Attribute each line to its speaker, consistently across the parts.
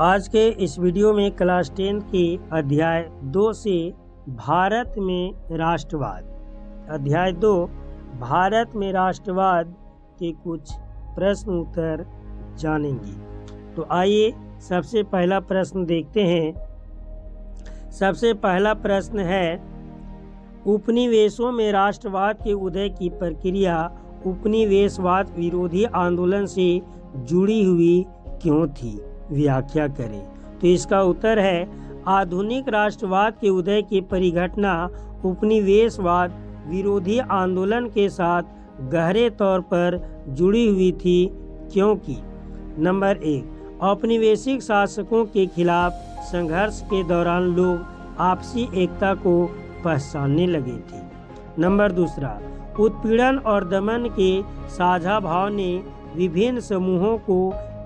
Speaker 1: आज के इस वीडियो में क्लास 10 के अध्याय 2 से भारत में राष्ट्रवाद अध्याय 2 भारत में राष्ट्रवाद के कुछ प्रश्न उत्तर जानेंगे। तो आइए सबसे पहला प्रश्न देखते हैं। सबसे पहला प्रश्न है, उपनिवेशों में राष्ट्रवाद के उदय की प्रक्रिया उपनिवेशवाद विरोधी आंदोलन से जुड़ी हुई क्यों थी? व्याख्या करें। तो इसका उत्तर है, आधुनिक राष्ट्रवाद के उदय की परिघटना उपनिवेशवाद विरोधी आंदोलन के साथ गहरे तौर पर जुड़ी हुई थी, क्योंकि नंबर 1, औपनिवेशिक शासकों के खिलाफ संघर्ष के दौरान लोग आपसी एकता को पहचानने लगे थे। नंबर 2, उत्पीड़न और दमन के साझा भाव ने विभिन्न समूहों को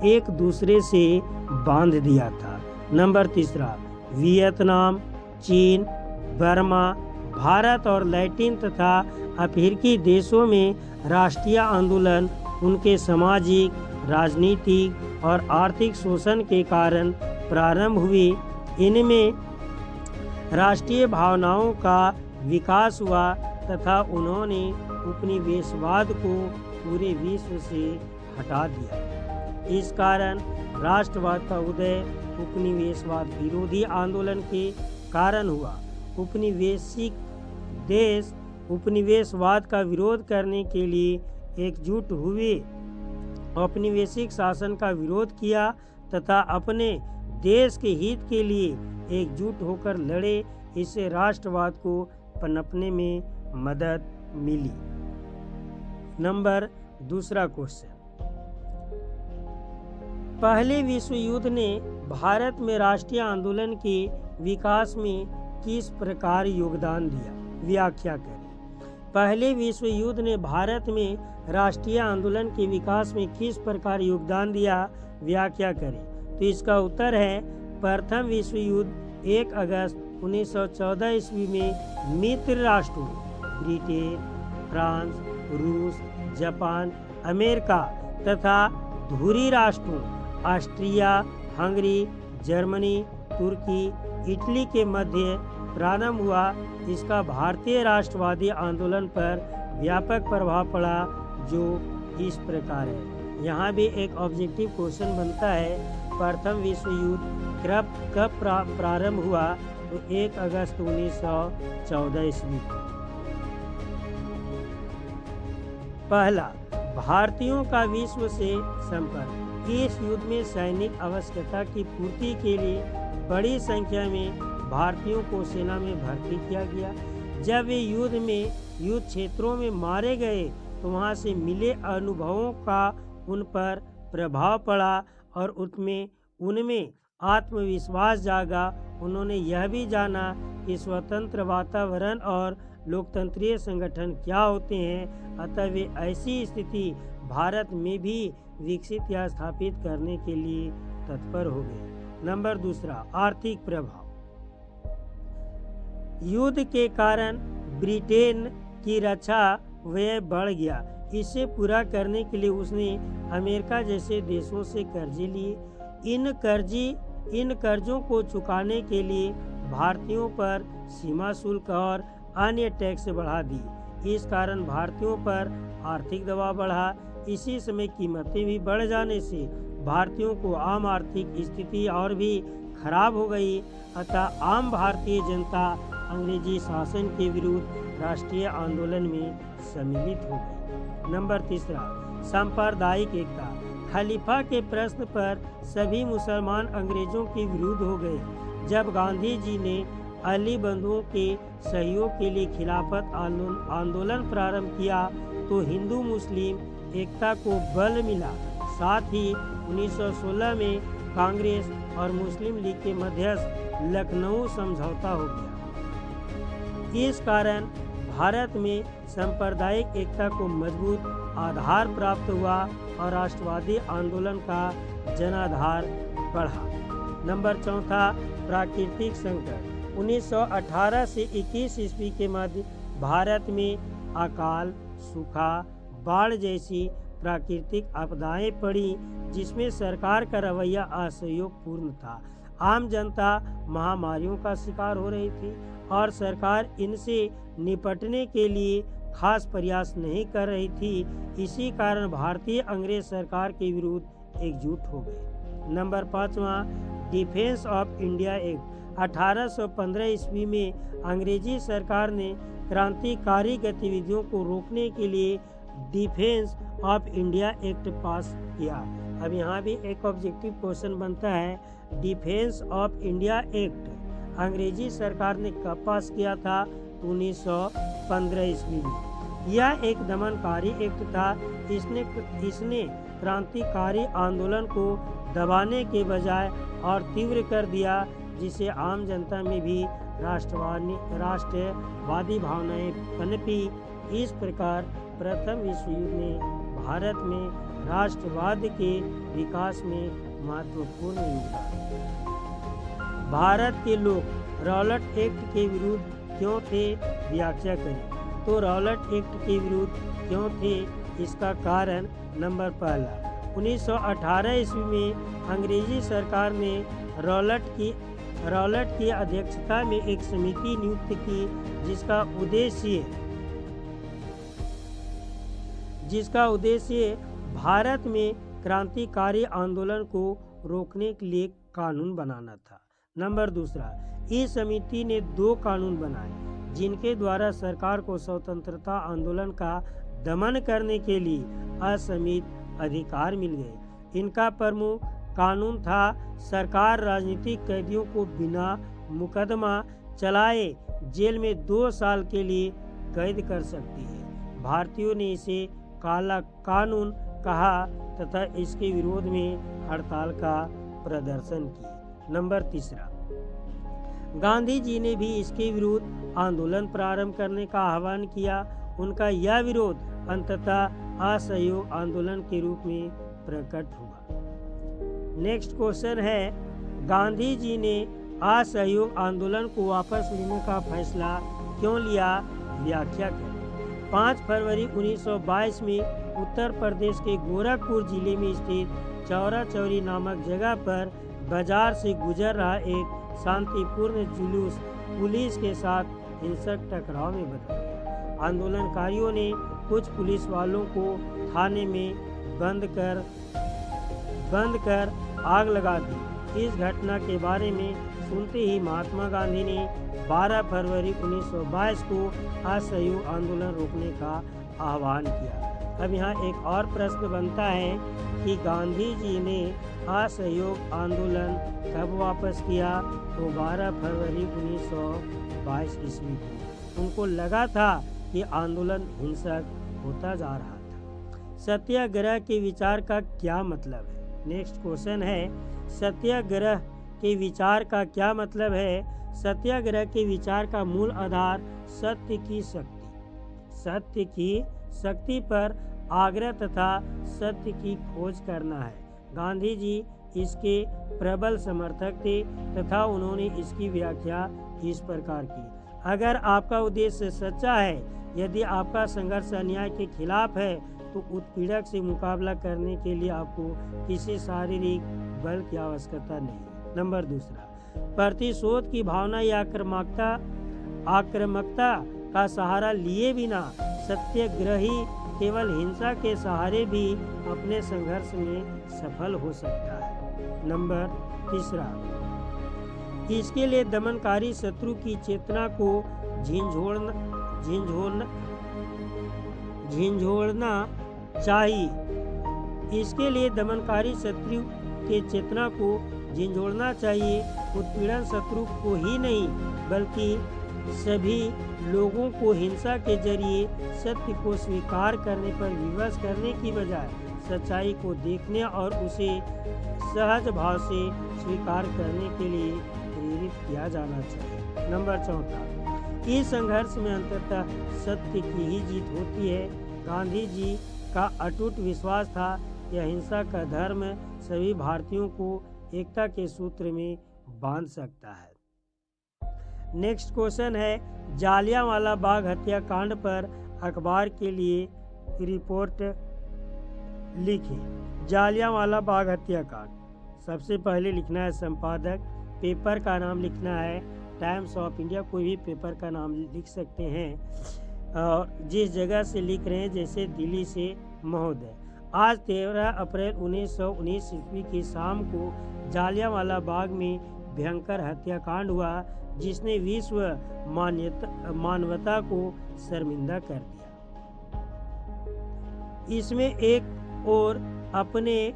Speaker 1: एक दूसरे से बांध दिया था। नंबर 3, वियतनाम, चीन, बर्मा, भारत और लैटिन तथा अफ्रीकी देशों में राष्ट्रीय आंदोलन उनके सामाजिक, राजनीतिक और आर्थिक शोषण के कारण प्रारंभ हुए। इनमें राष्ट्रीय भावनाओं का विकास हुआ तथा उन्होंने उपनिवेशवाद को पूरे विश्व से हटा दिया। इस कारण राष्ट्रवाद का उदय उपनिवेशवाद विरोधी आंदोलन के कारण हुआ। उपनिवेशिक देश उपनिवेशवाद का विरोध करने के लिए एकजुट हुए, औपनिवेशिक शासन का विरोध किया तथा अपने देश के हित के लिए एकजुट होकर लड़े। इससे राष्ट्रवाद को पनपने में मदद मिली। नंबर 2 क्वेश्चन, पहले विश्व युद्ध ने भारत में राष्ट्रीय आंदोलन के विकास में किस प्रकार योगदान दिया? व्याख्या करें। पहले विश्व युद्ध ने भारत में राष्ट्रीय आंदोलन के विकास में किस प्रकार योगदान दिया? व्याख्या करें। तो इसका उत्तर है, प्रथम विश्व युद्ध 1 अगस्त 1914 ईस्वी में मित्र राष्ट्रों ब्रिटेन, फ्रांस, रूस, जापान, अमेरिका तथा धुरी राष्ट्रों ऑस्ट्रिया, हंगरी, जर्मनी, तुर्की, इटली के मध्य प्रारंभ हुआ। इसका भारतीय राष्ट्रवादी आंदोलन पर व्यापक प्रभाव पड़ा, जो इस प्रकार है। यहाँ भी एक ऑब्जेक्टिव क्वेश्चन बनता है, प्रथम विश्व युद्ध कब प्रारंभ हुआ? तो 1 अगस्त 1914 ईस्वी को। पहला, भारतीयों का विश्व से संपर्क। इस युद्ध में सैनिक आवश्यकता की पूर्ति के लिए बड़ी संख्या में भारतीयों को सेना में भर्ती किया गया। जब वे युद्ध क्षेत्रों में मारे गए तो वहां से मिले अनुभवों का उन पर प्रभाव पड़ा और उनमें आत्मविश्वास जागा। उन्होंने यह भी जाना कि स्वतंत्र वातावरण और लोकतंत्रीय संगठन क्या होते हैं, अतः वे ऐसी स्थिति भारत में भी विकसित या स्थापित करने के लिए तत्पर हो गए। नंबर 2, आर्थिक प्रभाव। युद्ध के कारण ब्रिटेन की रक्षा व्यय बढ़ गया। इसे पूरा करने के लिए उसने अमेरिका जैसे देशों से कर्जे लिए। इन कर्जों को चुकाने के लिए भारतीयों पर सीमा शुल्क और अन्य टैक्स बढ़ा दी। इस कारण भारतीयों पर आर्थिक दबाव बढ़ा। इसी समय कीमतें भी बढ़ जाने से भारतीयों को आम आर्थिक स्थिति और भी खराब हो गई। अतः आम भारतीय जनता अंग्रेजी शासन के विरुद्ध राष्ट्रीय आंदोलन में सम्मिलित हो गई। नंबर 3, सांप्रदायिक एकता। खलीफा के प्रश्न पर सभी मुसलमान अंग्रेजों के विरुद्ध हो गए। जब गांधी जी ने अली बंधुओं के सहयोग के लिए खिलाफत आंदोलन प्रारंभ किया तो हिंदू मुस्लिम एकता को बल मिला। साथ ही 1916 में कांग्रेस और मुस्लिम लीग के मध्यस्थ लखनऊ समझौता हो गया। इस कारण भारत में सांप्रदायिक एकता को मजबूत आधार प्राप्त हुआ और राष्ट्रवादी आंदोलन का जनाधार बढ़ा। नंबर 4, प्राकृतिक संकट। 1918 से 21 ईस्वी के मध्य भारत में अकाल, सूखा, बाढ़ जैसी प्राकृतिक आपदाएं पड़ी जिसमें सरकार का रवैया असहयोगपूर्ण था। आम जनता महामारियों का शिकार हो रही थी और सरकार इनसे निपटने के लिए खास प्रयास नहीं कर रही थी। इसी कारण भारतीय अंग्रेज सरकार के विरुद्ध एकजुट हो गए। नंबर 5वां, डिफेंस ऑफ इंडिया एक्ट। 1815 ईस्वी में अंग्रेजी सरकार ने क्रांतिकारी गतिविधियों को रोकने के लिए डिफेंस ऑफ इंडिया एक्ट पास किया। अब यहाँ भी एक ऑब्जेक्टिव क्वेश्चन बनता है, डिफेंस ऑफ इंडिया एक्ट अंग्रेजी सरकार ने कब पास किया था? 1915 ईस्वी में। यह एक दमनकारी एक्ट था। इसने क्रांतिकारी आंदोलन को दबाने के बजाय और तीव्र कर दिया, जिसे आम जनता में भी राष्ट्रवादी भावनाएं पनपी। इस प्रकार प्रथम विश्व युद्ध ने भारत में राष्ट्रवाद के विकास में महत्वपूर्ण योगदान। भारत के लोग रॉलेट एक्ट के विरुद्ध क्यों थे? व्याख्या करें। तो रॉलेट एक्ट के विरुद्ध क्यों थे? इसका कारण नंबर पहला, 1918 ईस्वी में अंग्रेजी सरकार ने रॉलेट की अध्यक्षता में एक समिति नियुक्त की जिसका उद्देश्य भारत में क्रांतिकारी आंदोलन को रोकने के लिए कानून बनाना था। नंबर दूसरा, इस समिति ने 2 कानून बनाए जिनके द्वारा सरकार को स्वतंत्रता आंदोलन का दमन करने के लिए असीमित अधिकार मिल गए। इनका प्रमुख कानून था, सरकार राजनीतिक कैदियों को बिना मुकदमा चलाए जेल में 2 साल के लिए कैद कर सकती है। भारतीयों ने इसे काला कानून कहा तथा इसके विरोध में हड़ताल का प्रदर्शन किए। नंबर तीसरा, गांधी जी ने भी इसके विरुद्ध आंदोलन प्रारंभ करने का आह्वान किया। उनका यह विरोध अंततः असहयोग आंदोलन के रूप में प्रकट हुआ। नेक्स्ट क्वेश्चन है, गांधी जी ने असहयोग आंदोलन को वापस लेने का फैसला क्यों लिया? व्याख्या करें। 5 फरवरी 1922 में उत्तर प्रदेश के गोरखपुर जिले में स्थित चौरा चौरी नामक जगह पर बाजार से गुजर रहा एक शांतिपूर्ण जुलूस पुलिस के साथ हिंसक टकराव में बदल गया। आंदोलनकारियों ने कुछ पुलिस वालों को थाने में बंद कर आग लगा दी। इस घटना के बारे में सुनते ही महात्मा गांधी ने 12 फरवरी 1922 को असहयोग आंदोलन रोकने का आह्वान किया। अब यहाँ एक और प्रश्न बनता है कि गांधी जी ने असहयोग आंदोलन कब वापस किया? तो 12 फरवरी 1922 ईस्वी को। उनको लगा था कि आंदोलन हिंसक होता जा रहा था। सत्याग्रह के विचार का क्या मतलब है? नेक्स्ट क्वेश्चन है, सत्याग्रह के विचार का क्या मतलब है? सत्याग्रह के विचार का मूल आधार सत्य की शक्ति पर आग्रह तथा सत्य की खोज करना है। गांधी जी इसके प्रबल समर्थक थे तथा उन्होंने इसकी व्याख्या इस प्रकार की, अगर आपका उद्देश्य सच्चा है, यदि आपका संघर्ष अन्याय के खिलाफ है, तो उत्पीड़क से मुकाबला करने के लिए आपको किसी शारीरिक बल की आवश्यकता नहीं। नंबर दूसरा, प्रतिशोध की भावना या आक्रामकता का सहारा लिए बिना सत्याग्रही केवल हिंसा के सहारे भी अपने संघर्ष में सफल हो सकता है। नंबर तीसरा, इसके लिए दमनकारी शत्रु की चेतना को झिंझोड़ना चाहिए। इसके लिए दमनकारी शत्रु के चेतना को झिंझोड़ना चाहिए। उत्पीड़न शत्रु को ही नहीं बल्कि सभी लोगों को हिंसा के जरिए सत्य को स्वीकार करने पर विवश करने की बजाय सच्चाई को देखने और उसे सहज भाव से स्वीकार करने के लिए प्रेरित किया जाना चाहिए। नंबर चौथा, इस संघर्ष में अंततः सत्य की ही जीत होती है। गांधी जी का अटूट विश्वास था कि अहिंसा का धर्म सभी भारतीयों को एकता के सूत्र में बांध सकता है। नेक्स्ट क्वेश्चन है, जालियांवाला बाग हत्याकांड पर अखबार के लिए लिखें। जालियांवाला बाग हत्याकांड। सबसे पहले लिखना है संपादक, पेपर का नाम लिखना है टाइम्स ऑफ इंडिया, कोई भी पेपर का नाम लिख सकते हैं। और जिस जगह से लिख रहे हैं, जैसे दिल्ली से महोदय। आज 13 अप्रैल 1919 ईस्वी की शाम को जालियांवाला बाग में भयंकर हत्याकांड हुआ, जिसने विश्व मानवता को शर्मिंदा कर दिया। इसमें एक और अपने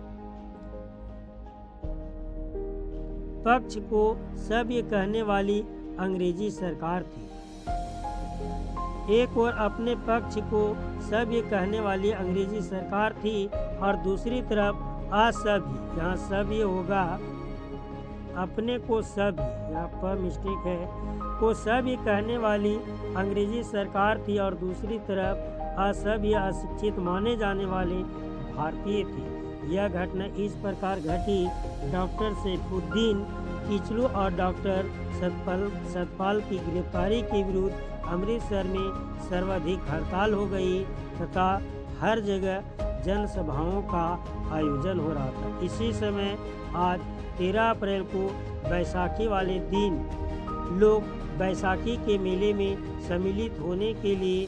Speaker 1: पक्ष को सब ये कहने वाली अंग्रेजी सरकार थी। एक और अपने पक्ष को सब ये कहने वाली अंग्रेजी सरकार थी, और दूसरी तरफ असभ्य, यहाँ सब ये होगा अपने को सभ्य, यहाँ पर मिस्टेक है, को सब ये कहने वाली अंग्रेजी सरकार थी, और दूसरी तरफ असभ्य अशिक्षित माने जाने वाले भारतीय थे। यह घटना इस प्रकार घटी, डॉक्टर सैफुद्दीन किचलू और डॉक्टर सतपाल की गिरफ्तारी के विरुद्ध अमृतसर में सर्वाधिक हड़ताल हो गई तथा हर जगह जनसभाओं का आयोजन हो रहा था। इसी समय आज 13 अप्रैल को बैसाखी वाले दिन लोग बैसाखी के मेले में सम्मिलित होने के लिए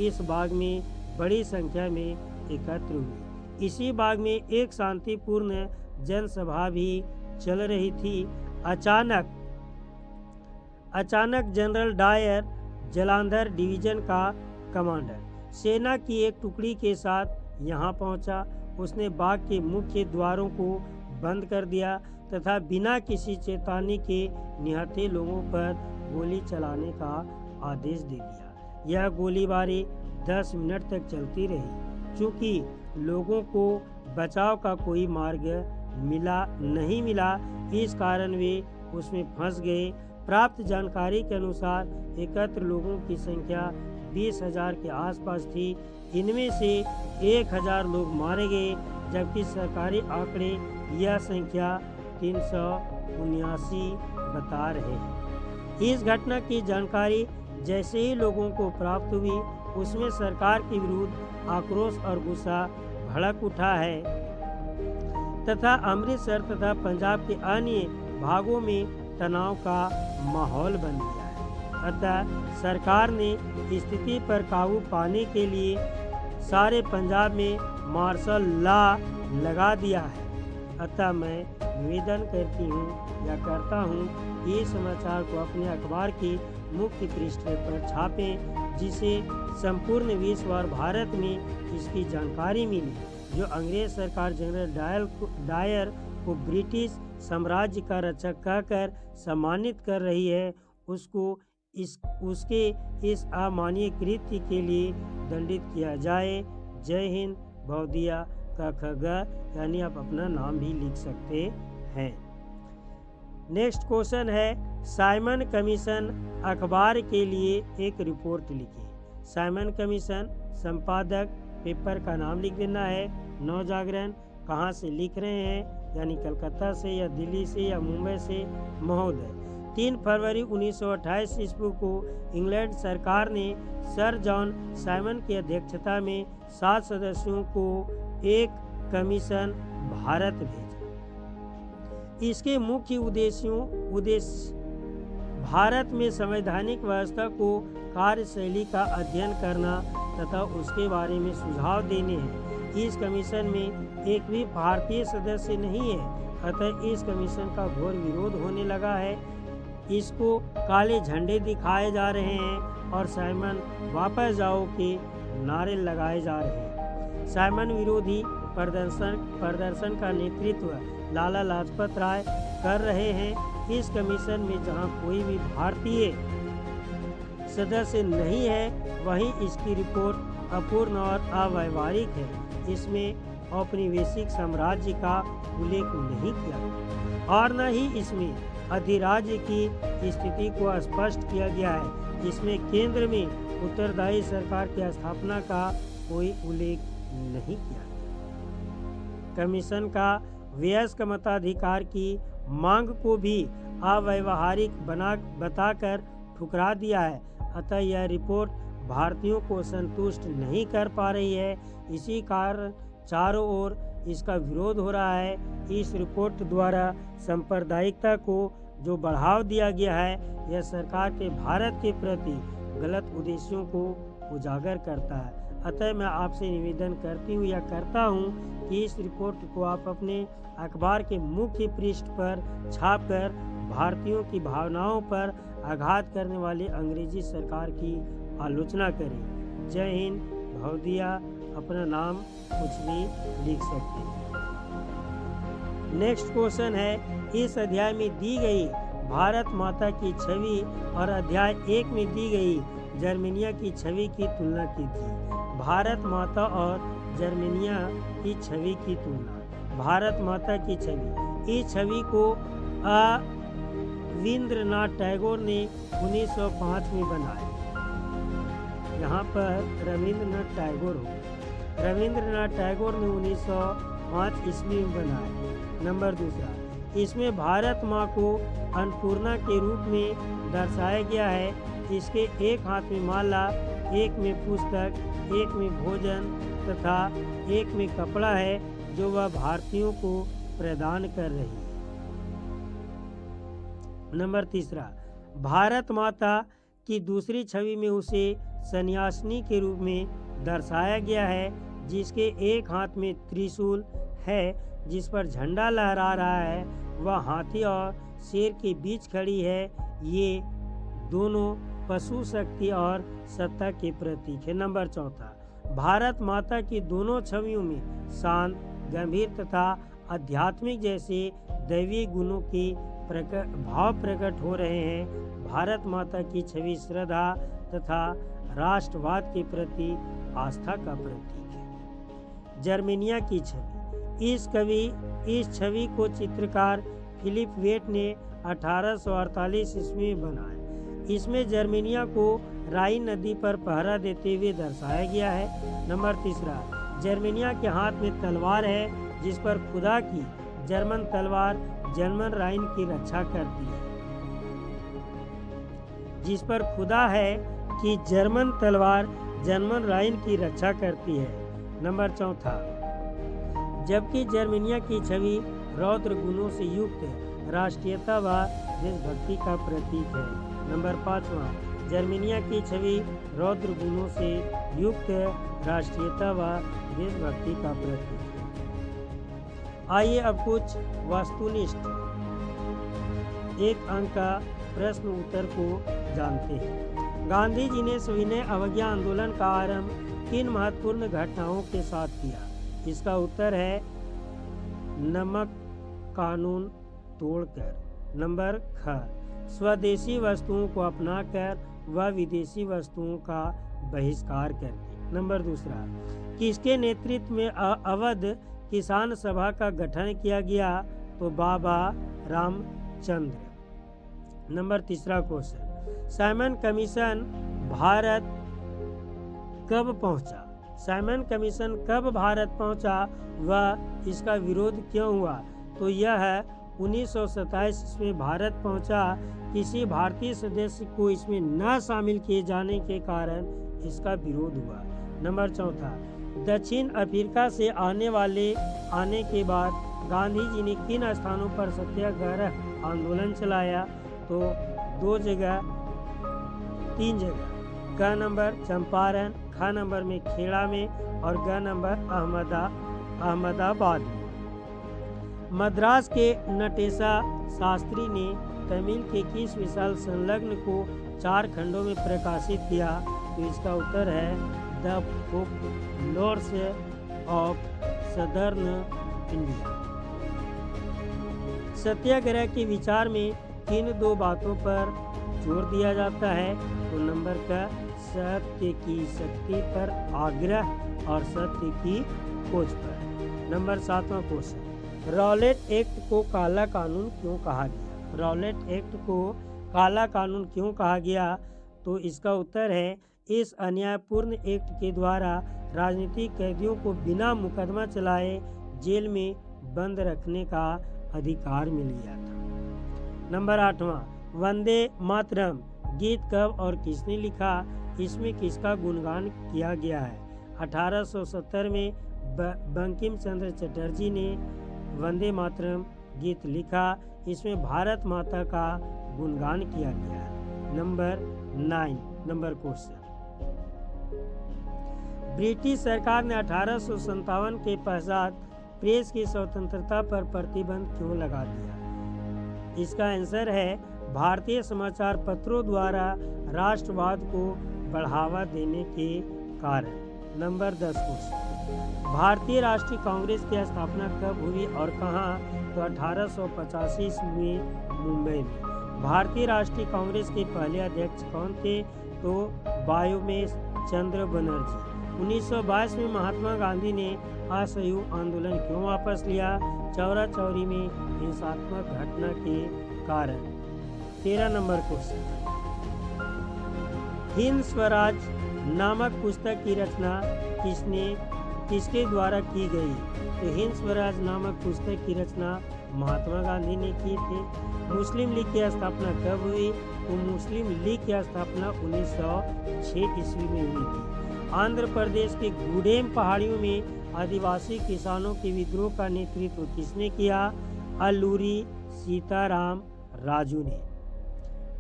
Speaker 1: इस बाग में बड़ी संख्या में एकत्र हुए। इसी बाग में एक शांतिपूर्ण जनसभा भी चल रही थी। अचानक जनरल डायर, जालंधर डिवीजन का कमांडर, सेना की एक टुकड़ी के साथ यहाँ पहुँचा। उसने बाग के मुख्य द्वारों को बंद कर दिया तथा बिना किसी चेतावनी के निहत्थे लोगों पर गोली चलाने का आदेश दे दिया। यह गोलीबारी 10 मिनट तक चलती रही। चूँकि लोगों को बचाव का कोई मार्ग नहीं मिला, इस कारण वे उसमें फंस गए। प्राप्त जानकारी के अनुसार एकत्र लोगों की संख्या 20,000 के आसपास थी। इनमें से 1,000 लोग मारे गए, जबकि सरकारी आंकड़े यह संख्या 379 बता रहे हैं। इस घटना की जानकारी जैसे ही लोगों को प्राप्त हुई, उसमें सरकार के विरुद्ध आक्रोश और गुस्सा भड़क उठा है तथा अमृतसर तथा पंजाब के अन्य भागों में तनाव का माहौल बन गया है। अतः सरकार ने स्थिति पर काबू पाने के लिए सारे पंजाब में मार्शल लॉ लगा दिया है। अतः मैं निवेदन करता हूँ कि ये समाचार को अपने अखबार की मुख्य पृष्ठ पर छापें, जिसे संपूर्ण विश्व और भारत में इसकी जानकारी मिली। जो अंग्रेज सरकार जनरल डायर को ब्रिटिश साम्राज्य का रक्षक कहकर सम्मानित कर रही है, उसको उसके इस अमानवीय कृत्य के लिए दंडित किया जाए। जय हिंद। बौदिया का खगा, यानी आप अपना नाम भी लिख सकते हैं। नेक्स्ट क्वेश्चन है, साइमन कमीशन अखबार के लिए एक रिपोर्ट लिखिए। साइमन कमीशन संपादक, पेपर का नाम लिख देना है। नवजागरण, कहाँ से लिख रहे हैं, यानी कलकत्ता से या दिल्ली से या मुंबई से महोदय। 3 फरवरी 1928 ईस्वी को इंग्लैंड सरकार ने सर जॉन साइमन की अध्यक्षता में 7 सदस्यों को एक कमीशन भारत भेजा। इसके मुख्य उद्देश्य भारत में संवैधानिक व्यवस्था को कार्यशैली का अध्ययन करना तथा उसके बारे में सुझाव देने हैं। इस कमीशन में एक भी भारतीय सदस्य नहीं है, अतः इस कमीशन का घोर विरोध होने लगा है। इसको काले झंडे दिखाए जा रहे हैं और साइमन वापस जाओ के नारे लगाए जा रहे हैं। साइमन विरोधी प्रदर्शन का नेतृत्व लाला लाजपत राय कर रहे हैं। इस कमीशन में जहां कोई भी भारतीय सदस्य नहीं है, वहीं इसकी रिपोर्ट अपूर्ण और अव्यवहारिक है। इसमें औपनिवेशिक साम्राज्य का उल्लेख नहीं किया और न ही इसमें अधिराज्य की स्थिति को स्पष्ट किया गया है। इसमें केंद्र में उत्तरदायी सरकार की स्थापना का कोई उल्लेख नहीं किया गया। कमीशन का वयस्क मताधिकार की मांग को भी अव्यवहारिक बताकर ठुकरा दिया है। अतः यह रिपोर्ट भारतीयों को संतुष्ट नहीं कर पा रही है। इसी कारण चारों ओर इसका विरोध हो रहा है। इस रिपोर्ट द्वारा सांप्रदायिकता को जो बढ़ावा दिया गया है, यह सरकार के भारत के प्रति गलत उद्देश्यों को उजागर करता है। अतः मैं आपसे निवेदन करती हूँ या करता हूँ कि इस रिपोर्ट को आप अपने अखबार के मुख्य पृष्ठ पर छापकर भारतीयों की भावनाओं पर आघात करने वाली अंग्रेजी सरकार की आलोचना करें। जय हिंद। भवदिया अपना नाम कुछ भी लिख सकते हैं। नेक्स्ट क्वेश्चन है, इस अध्याय में दी गई भारत माता की छवि और अध्याय 1 में दी गई जर्मनिया की छवि की तुलना कीजिए। भारत माता और जर्मनिया की छवि की तुलना। भारत माता की छवि, इस छवि को रविंद्रनाथ टैगोर ने 1905 में बनाया। यहाँ पर रविंद्रनाथ टैगोर हो, रविंद्रनाथ टैगोर ने 1905 ईस्वी में बनाया। नंबर दूसरा, इसमें भारत माँ को अन्नपूर्णा के रूप में दर्शाया गया है। इसके एक हाथ में माला, एक में पुस्तक, एक में भोजन तथा एक में कपड़ा है जो वह भारतीयों को प्रदान कर रही है। नंबर तीसरा, भारत माता की दूसरी छवि में उसे सन्यासिनी के रूप में दर्शाया गया है, जिसके एक हाथ में त्रिशूल है जिस पर झंडा लहरा रहा है। वह हाथी और शेर के बीच खड़ी है। ये दोनों पशु शक्ति और सत्ता के प्रतीक है। नंबर चौथा, भारत माता की दोनों छवियों में शांत, गंभीर तथा आध्यात्मिक जैसे दैवीय गुणों के भाव प्रकट हो रहे हैं। भारत माता की छवि श्रद्धा तथा राष्ट्रवाद के प्रति आस्था का प्रतीक है। जर्मनिया की छवि, इस छवि को चित्रकार फिलिप वेट ने 1848 ईस्वी में बनाया। इसमें जर्मनिया को राइन नदी पर पहरा देते हुए दर्शाया गया है। नंबर तीसरा, जर्मनिया के हाथ में तलवार है जिस पर खुदा की जर्मन तलवार जर्मन राइन की रक्षा करती है। जिस पर खुदा है कि जर्मन तलवार जर्मन राइन की रक्षा करती है। नंबर चौथा, जबकि जर्मनिया की छवि रौद्र गुणों से युक्त राष्ट्रीयता व देशभक्ति का प्रतीक है। नंबर पाँचवा, जर्मनिया की छवि रौद्र गुणों से युक्त राष्ट्रीयता व देशभक्ति का प्रतीक है। आइए अब कुछ वस्तुनिष्ठ एक अंक का प्रश्न उत्तर को जानते हैं। गांधी जी ने सविनय अवज्ञा आंदोलन का आरंभ किन महत्वपूर्ण घटनाओं के साथ किया? इसका उत्तर है नमक कानून तोड़कर। नंबर ख, स्वदेशी वस्तुओं को अपनाकर व विदेशी वस्तुओं का बहिष्कार करके। नंबर दूसरा, किसके नेतृत्व में अवध किसान सभा का गठन किया गया? तो बाबा रामचंद्र। नंबर तीसरा क्वेश्चन, साइमन कमीशन भारत कब पहुंचा? साइमन कमीशन कब भारत पहुंचा व इसका विरोध क्यों हुआ? तो यह 1927 में भारत पहुंचा। किसी भारतीय सदस्य को इसमें न शामिल किए जाने के कारण इसका विरोध हुआ। नंबर चौथा, दक्षिण अफ्रीका से आने के बाद गांधी जी ने किन स्थानों पर सत्याग्रह आंदोलन चलाया? तो 2 जगह 3 जगह। क नंबर चंपारण, ख नंबर में खेड़ा में और ग नंबर अहमदाबाद में। मद्रास के नटेशा शास्त्री ने तमिल के किस विशाल संलग्न को 4 खंडों में प्रकाशित किया? तो इसका उत्तर है the folklores of southern India. Satyagraha के विचार में किन 2 बातों पर जोर दिया जाता है? तो नंबर का सत्य की शक्ति पर आग्रह और सत्य की खोज पर। नंबर 7वां क्वेश्चन, रॉलेट एक्ट को काला कानून क्यों कहा गया? रॉलेट एक्ट को काला कानून क्यों कहा गया? तो इसका उत्तर है इस अन्यायपूर्ण एक्ट के द्वारा राजनीतिक कैदियों को बिना मुकदमा चलाए जेल में बंद रखने का अधिकार मिल गया था। नंबर 8वां, वंदे मातरम गीत कब और किसने लिखा? इसमें किसका गुणगान किया गया है? 1870 में बंकिम चंद्र चटर्जी ने वंदे मातरम गीत लिखा। इसमें भारत माता का गुणगान किया गया है। नंबर 9 नंबर क्वेश्चन, ब्रिटिश सरकार ने 1857 के पश्चात प्रेस की स्वतंत्रता पर प्रतिबंध क्यों लगा दिया? इसका आंसर है भारतीय समाचार पत्रों द्वारा राष्ट्रवाद को बढ़ावा देने के कारण। नंबर 10 क्वेश्चन, भारतीय राष्ट्रीय कांग्रेस की स्थापना कब हुई और कहाँ? तो 1885 ईस्वी में मुंबई में। भारतीय राष्ट्रीय कांग्रेस के पहले अध्यक्ष कौन थे? तो बायोमेश चंद्र बनर्जी। 1922 में महात्मा गांधी ने असहयोग आंदोलन क्यों वापस लिया? चौरा चौरी में हिंसात्मक घटना के कारण। 13 नंबर क्वेश्चन, हिंद स्वराज नामक पुस्तक की रचना किसके द्वारा की गई? तो हिंद स्वराज नामक पुस्तक की रचना महात्मा गांधी ने की थी। मुस्लिम लीग की स्थापना कब हुई? तो मुस्लिम लीग की स्थापना 1906 ईस्वी में हुई थी। आंध्र प्रदेश के गूडेम पहाड़ियों में आदिवासी किसानों के विद्रोह का नेतृत्व किसने किया? अल्लूरी सीताराम राजू ने।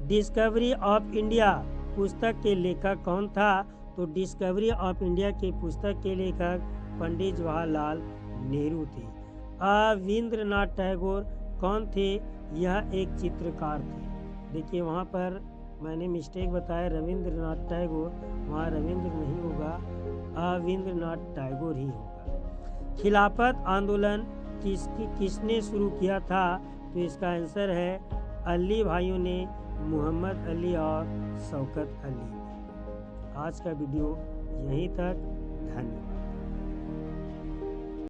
Speaker 1: डिस्कवरी ऑफ इंडिया पुस्तक के लेखक कौन था? तो डिस्कवरी ऑफ इंडिया के पुस्तक के लेखक पंडित जवाहरलाल नेहरू थे। रविंद्रनाथ टैगोर कौन थे? यह एक चित्रकार थे। देखिए वहाँ पर मैंने मिस्टेक बताया, रविंद्रनाथ टैगोर, वहाँ रविंद्र नहीं होगा, रविंद्रनाथ टैगोर ही होगा। खिलाफत आंदोलन किसने शुरू किया था? तो इसका आंसर है अली भाइयों ने, मोहम्मद अली और शौकत अली। आज का वीडियो यहीं तक, धन्यवाद।